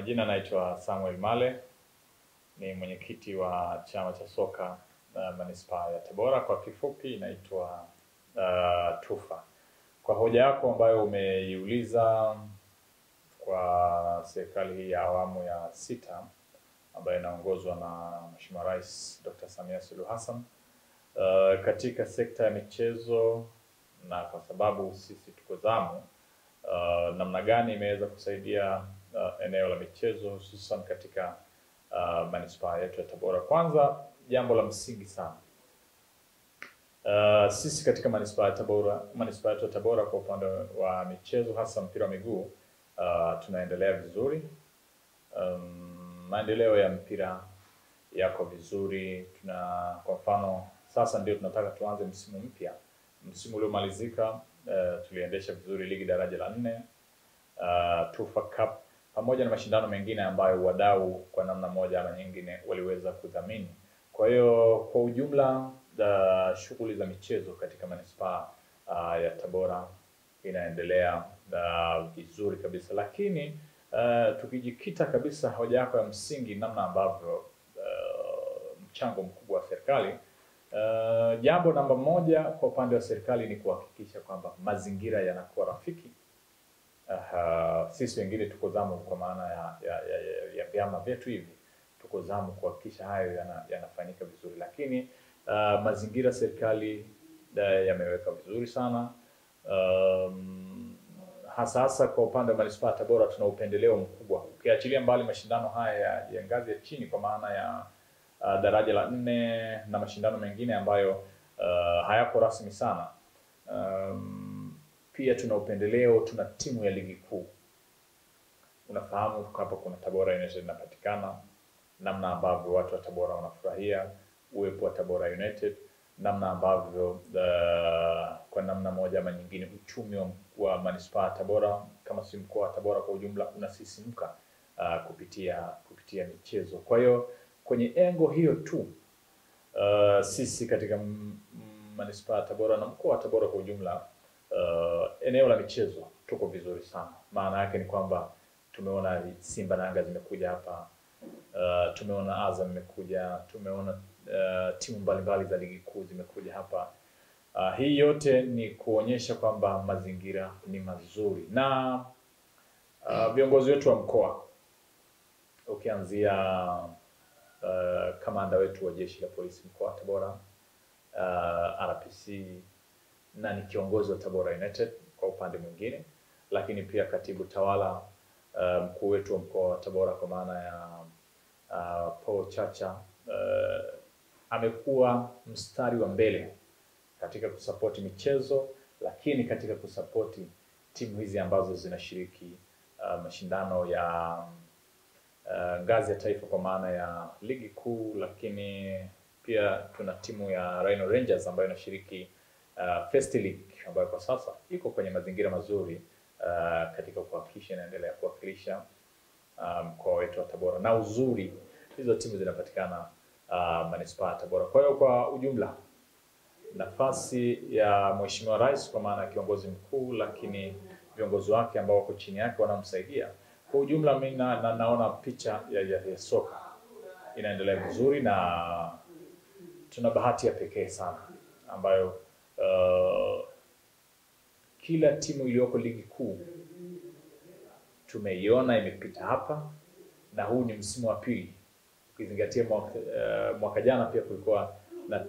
majina naitwa Samuel Male, ni mwenyekiti wa chama cha soka manispaa ya Tabora, kwa kifupi inaitwa TUFA. Kwa hoja yako ambayo umeiuliza kwa serikali hii ya awamu ya 6 ambayo inaongozwa na Mheshimiwa Rais Dr. Samia Suluhu Hassan, katika sekta ya michezo, na kwa sababu sisi tuko zamu, namna gani imeweza kusaidia eneo la michezo hususan katika manispaa yetu ya Tabora. Kwanza, jambo la msingi sana, sisi katika manispaa yetu ya Tabora kwa upande wa michezo hasa mpira wa miguu tunaendelea vizuri. Maendeleo ya mpira yako vizuri. Kwa mfano sasa ndio tunataka tuanze msimu mpya. Msimu uliomalizika tuliendesha vizuri ligi daraja la 4, TUFA Cup, pamoja na mashindano mengine ambayo wadau kwa namna moja ama nyingine waliweza kudhamini. Kwa hiyo kwa ujumla shughuli za michezo katika manispaa ya Tabora inaendelea vizuri kabisa, lakini tukijikita kabisa hoja yako ya msingi, namna ambavyo mchango mkubwa wa serikali, jambo namba moja kwa upande wa serikali ni kuhakikisha kwamba mazingira yanakuwa rafiki. Sisi wengine tuko zamu kwa maana ya vyama vyetu hivi, tuko zamu kuhakikisha hayo yanafanyika vizuri, lakini mazingira serikali yameweka vizuri sana. Hasa kwa upande wa manispaa Tabora tuna upendeleo mkubwa, ukiachilia mbali mashindano haya ya ngazi ya chini kwa maana ya daraja la 4 na mashindano mengine ambayo hayako rasmi sana. Pia tuna upendeleo, tuna timu ya ligi kuu. Unafahamu hapa kuna Tabora United inapatikana, namna ambavyo watu wa Tabora wanafurahia uwepo wa Tabora United, namna ambavyo kwa namna moja ama nyingine uchumi wa manispaa Tabora kama si mkoa wa Tabora kwa ujumla unasisimka kupitia michezo. Kwa hiyo kwenye engo hiyo tu, sisi katika manispaa Tabora na mkoa wa Tabora kwa ujumla, eneo la michezo tuko vizuri sana. Maana yake ni kwamba tumeona Simba na Yanga zimekuja hapa, tumeona Azam imekuja, tumeona timu mbalimbali za ligi kuu zimekuja hapa. Hii yote ni kuonyesha kwamba mazingira ni mazuri, na viongozi wetu wa mkoa, ukianzia kamanda wetu wa jeshi la polisi mkoa wa Tabora, RPC, na ni kiongozi wa Tabora United kwa upande mwingine, lakini pia katibu tawala mkuu wetu wa mkoa wa Tabora kwa maana ya Paul Chacha, amekuwa mstari wa mbele katika kusapoti michezo, lakini katika kusapoti timu hizi ambazo zinashiriki mashindano ya ngazi ya taifa kwa maana ya ligi kuu, lakini pia tuna timu ya Rhino Rangers ambayo inashiriki First League ambayo kwa sasa iko kwenye mazingira mazuri katika kuhakikisha inaendelea kuwakilisha mkoa wetu wa Tabora, na uzuri hizo timu zinapatikana manispaa Tabora. Kwa hiyo kwa ujumla nafasi ya Mheshimiwa Rais kwa maana ya kiongozi mkuu, lakini viongozi wake ambao wako chini yake wanamsaidia, kwa ujumla mimi naona picha ya soka inaendelea vizuri, na tuna bahati ya pekee sana ambayo kila timu iliyoko ligi kuu tumeiona imepita hapa, na huu ni msimu wa pili, ukizingatia mwaka jana pia kulikuwa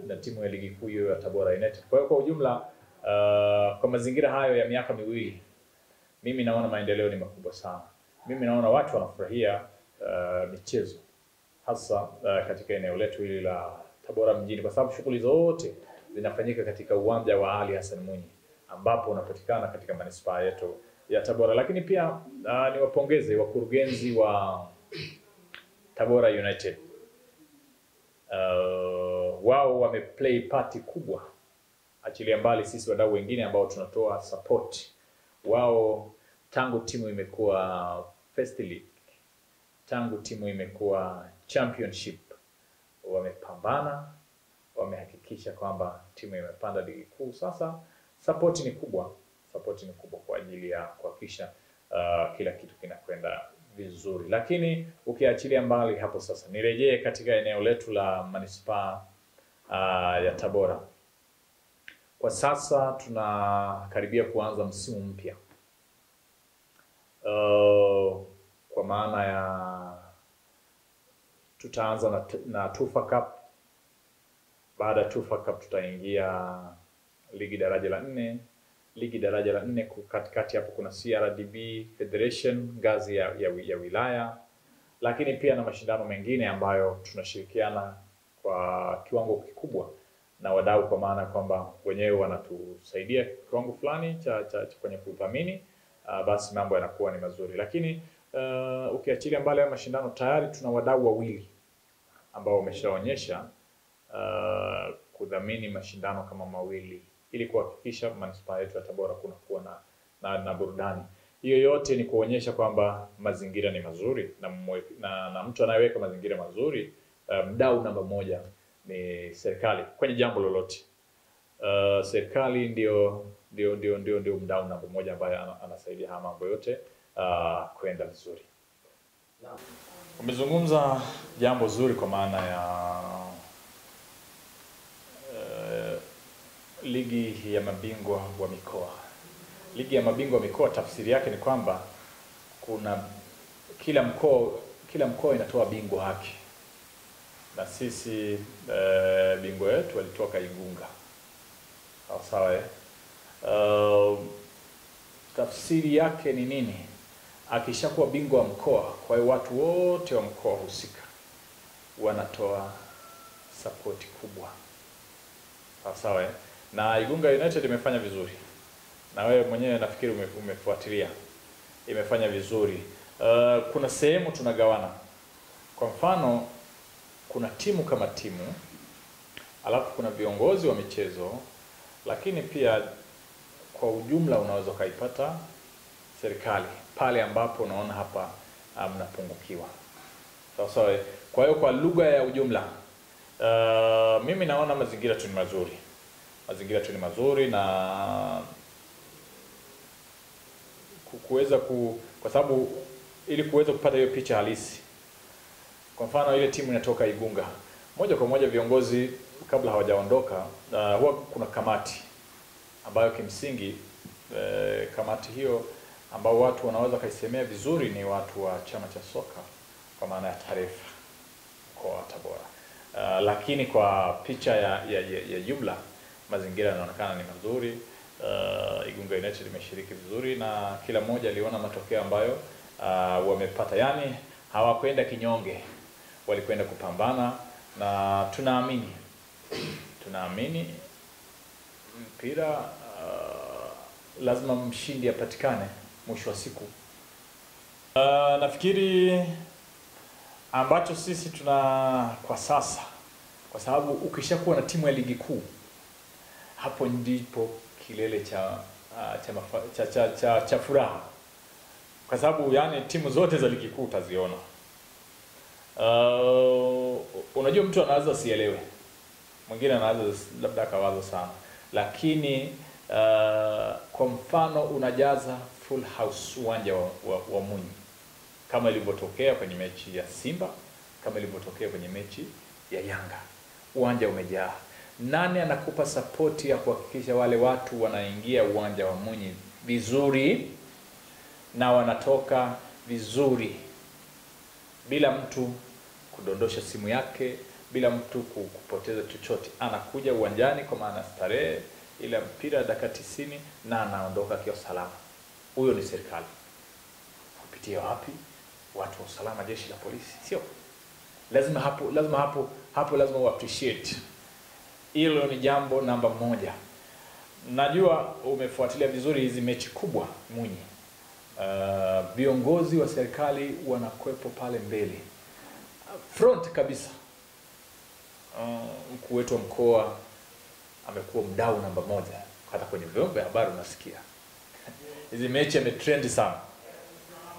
na timu ya ligi kuu ya Tabora United. Kwa hiyo kwa ujumla, kwa mazingira hayo ya miaka miwili, mimi naona maendeleo ni makubwa sana. Mimi naona watu wanafurahia michezo hasa katika eneo letu hili la Tabora mjini, kwa sababu shughuli zote zinafanyika katika uwanja wa Ali Hassan Mwinyi ambapo unapatikana katika manispaa yetu ya Tabora. Lakini pia niwapongeze wakurugenzi wa Tabora United. Wao wameplay party kubwa, achilia mbali sisi wadau wengine ambao tunatoa support. Wao tangu timu imekuwa First League, tangu timu imekuwa Championship, wamepambana, wamehakikisha kwamba timu imepanda ligi kuu. Sasa support ni kubwa kwa ajili ya kuhakikisha kila kitu kinakwenda vizuri. Lakini ukiachilia mbali hapo sasa, nirejee katika eneo letu la manispaa ya Tabora. Kwa sasa tunakaribia kuanza msimu mpya. Kwa maana ya tutaanza na Tufa Cup. Baada ya Tufa Cup tutaingia ligi daraja la 4. Ligi daraja la 4 katikati hapo kuna CRDB Federation ngazi ya wilaya, lakini pia na mashindano mengine ambayo tunashirikiana kwa kiwango kikubwa na wadau, kwa maana kwamba wenyewe wanatusaidia kiwango fulani cha kwenye kudhamini, basi mambo yanakuwa ni mazuri. Lakini ukiachilia mbali ya mashindano, tayari tuna wadau wawili ambao wameshaonyesha kudhamini mashindano kama mawili ili kuhakikisha manispaa yetu ya Tabora kunakuwa na burudani. Hiyo yote ni kuonyesha kwamba mazingira ni mazuri na mtu anayeweka mazingira mazuri, mdau namba moja ni serikali kwenye jambo lolote. Serikali ndio mdau namba moja ambaye anasaidia haya mambo yote kwenda vizuri. Umezungumza jambo zuri kwa maana ya ligi ya mabingwa wa mikoa. Ligi ya mabingwa wa mikoa, tafsiri yake ni kwamba kuna kila mkoa inatoa bingwa wake, na sisi bingwa wetu walitoka Igunga. Sawa. Tafsiri yake ni nini? Akishakuwa bingwa wa mkoa, kwa hiyo watu wote wa mkoa husika wanatoa support kubwa. Sawa. Na Igunga United imefanya vizuri, na wewe mwenyewe nafikiri umefuatilia, imefanya vizuri. Kuna sehemu tunagawana. Kwa mfano, kuna timu kama timu, alafu kuna viongozi wa michezo, lakini pia kwa ujumla unaweza kaipata serikali pale ambapo unaona hapa mnapungukiwa. Sawa. Kwa hiyo kwa lugha ya ujumla, mimi naona mazingira tu ni mazuri. Mazingira tu ni mazuri, na kuweza kwa sababu ili kuweza kupata hiyo picha halisi. Kwa mfano, ile timu inatoka Igunga, moja kwa moja viongozi kabla hawajaondoka, huwa kuna kamati ambayo kimsingi kamati hiyo ambao watu wanaweza kaisemea vizuri ni watu wa chama cha soka kwa maana ya Taarifa mkoa wa Tabora. Lakini kwa picha ya jumla mazingira yanaonekana ni mazuri. Igunga United imeshiriki vizuri na kila mmoja aliona matokeo ambayo wamepata. Yani hawakwenda kinyonge, walikwenda kupambana, na tunaamini mpira lazima mshindi apatikane mwisho wa siku. Nafikiri ambacho sisi kwa sasa, kwa sababu ukishakuwa na timu ya ligi kuu, hapo ndipo kilele cha furaha, kwa sababu yani timu zote za ligi kuu utaziona. Unajua mtu anaweza sielewe, mwingine anaweza labda akawaza sana, lakini kwa mfano unajaza full house uwanja wa Munyi, kama ilivyotokea kwenye mechi ya Simba, kama ilivyotokea kwenye mechi ya Yanga, uwanja umejaa. Nani anakupa support ya kuhakikisha wale watu wanaingia uwanja wa Munyi vizuri na wanatoka vizuri, bila mtu kudondosha simu yake, bila mtu kupoteza chochote? Anakuja uwanjani kwa maana starehe, ila mpira dakika 90 na anaondoka akiwa salama. Huyo ni serikali. Kupitia wapi? Watu wa usalama, jeshi la polisi, sio? Lazima hapo appreciate. Hilo ni jambo namba moja. Najua umefuatilia vizuri hizi mechi kubwa Munyi. Viongozi wa serikali wanakwepo pale mbele, front kabisa. Mkuu wetu wa mkoa amekuwa mdau namba moja, hata kwenye vyombo vya habari unasikia hizi mechi ametrend sana.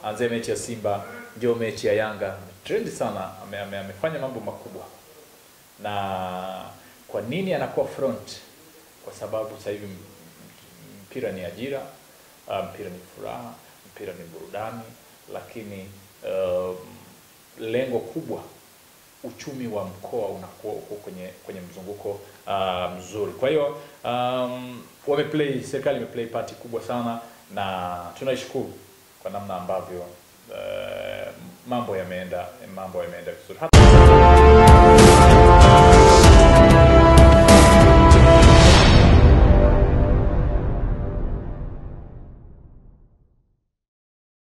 Anze mechi ya Simba, ndio mechi ya Yanga, trend sana, amefanya mambo makubwa. Na kwa nini anakuwa front? Kwa sababu sasa hivi mpira ni ajira, mpira ni furaha, mpira ni burudani, lakini lengo kubwa, uchumi wa mkoa unakuwa uko kwenye mzunguko mzuri. Kwa hiyo serikali imeplay part kubwa sana, na tunaishukuru kwa namna ambavyo mambo yameenda vizuri.